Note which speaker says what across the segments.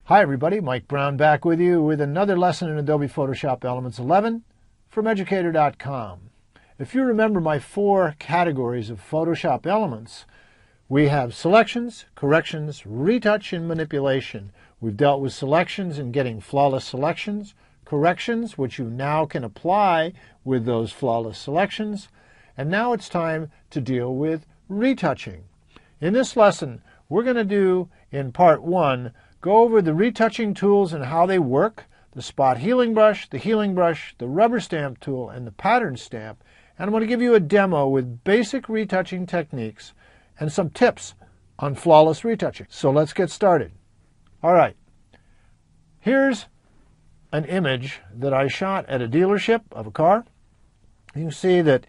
Speaker 1: Hi everybody, Mike Brown back with you with another lesson in Adobe Photoshop Elements 11 from Educator.com. If you remember my 4 categories of Photoshop Elements, we have selections, corrections, retouch, and manipulation. We've dealt with selections and getting flawless selections, corrections, which you now can apply with those flawless selections, and now it's time to deal with retouching. In this lesson, we're going to do, in part 1, go over the retouching tools and how they work, the spot healing brush, the rubber stamp tool, and the pattern stamp. And I'm going to give you a demo with basic retouching techniques and some tips on flawless retouching. So let's get started. All right. Here's an image that I shot at a dealership of a car. You see the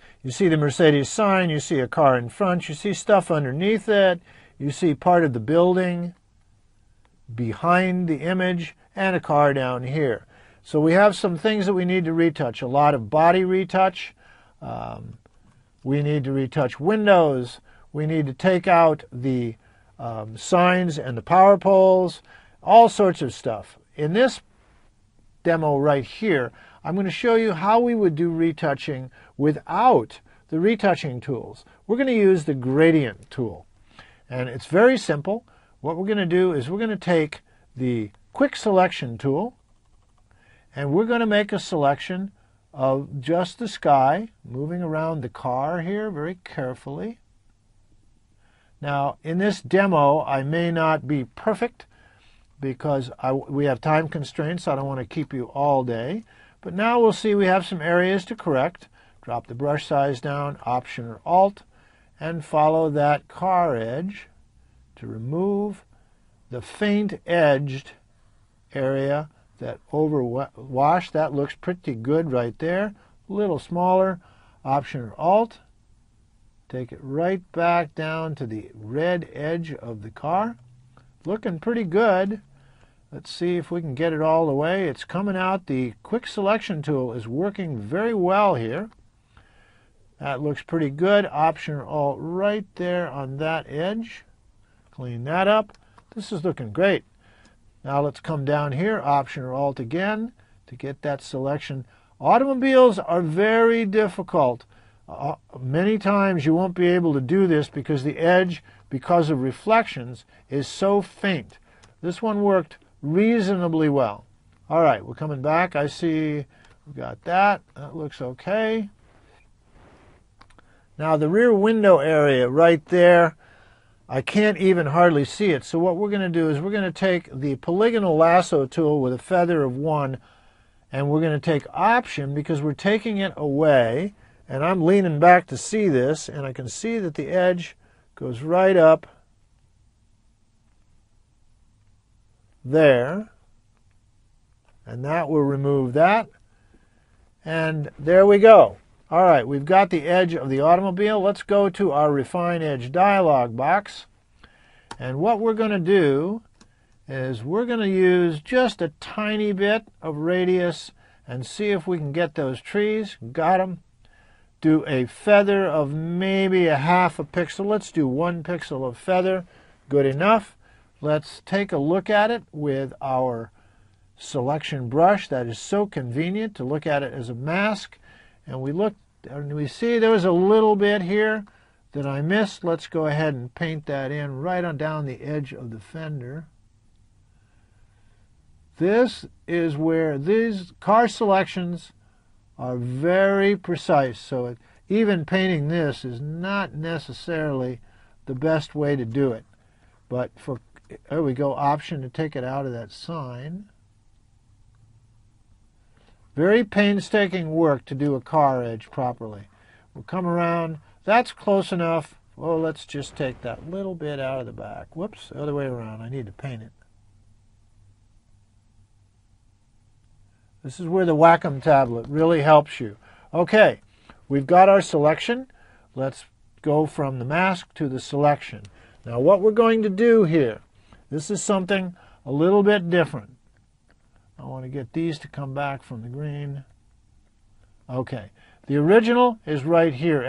Speaker 1: Mercedes sign, you see a car in front, you see stuff underneath it, you see part of the building behind the image, and a car down here. So we have some things that we need to retouch. A lot of body retouch. We need to retouch windows. We need to take out the signs and the power poles. All sorts of stuff. In this demo right here, I'm going to show you how we would do retouching without the retouching tools. We're going to use the gradient tool. And it's very simple. What we're going to do is we're going to take the quick selection tool and we're going to make a selection of just the sky, moving around the car here very carefully. Now, in this demo, I may not be perfect because we have time constraints. I don't want to keep you all day. But now we'll see we have some areas to correct. Drop the brush size down, Option or Alt, and follow that car edge to remove the faint edged area, that overwash. That looks pretty good right there. A little smaller, Option or Alt. Take it right back down to the red edge of the car. Looking pretty good. Let's see if we can get it all the way. It's coming out. The quick selection tool is working very well here. That looks pretty good. Option or Alt right there on that edge. Clean that up. This is looking great. Now let's come down here, Option or Alt again to get that selection. Automobiles are very difficult. Many times you won't be able to do this because the edge, because of reflections, is so faint. This one worked reasonably well. All right, we're coming back. I see we got that. That looks okay. Now the rear window area right there, I can't even hardly see it. So what we're going to do is we're going to take the Polygonal Lasso tool with a feather of 1, and we're going to take Option because we're taking it away. And I'm leaning back to see this, and I can see that the edge goes right up there. And that will remove that. And there we go. All right, we've got the edge of the automobile. Let's go to our Refine Edge dialog box. And what we're going to do is we're going to use just a tiny bit of radius and see if we can get those trees. Got them. Do a feather of maybe a half a pixel. Let's do 1 pixel of feather. Good enough. Let's take a look at it with our selection brush. That is so convenient to look at it as a mask. And we see there was a little bit here that I missed. Let's go ahead and paint that in right on down the edge of the fender. This is where these car selections are very precise. So even painting this is not necessarily the best way to do it. But there we go, Option to take it out of that sign. Very painstaking work to do a car edge properly. We'll come around. That's close enough. Oh, let's just take that little bit out of the back. Whoops, the other way around. I need to paint it. This is where the Wacom tablet really helps you. Okay, we've got our selection. Let's go from the mask to the selection. Now what we're going to do here, this is something a little bit different. I want to get these to come back from the green. Okay, the original is right here.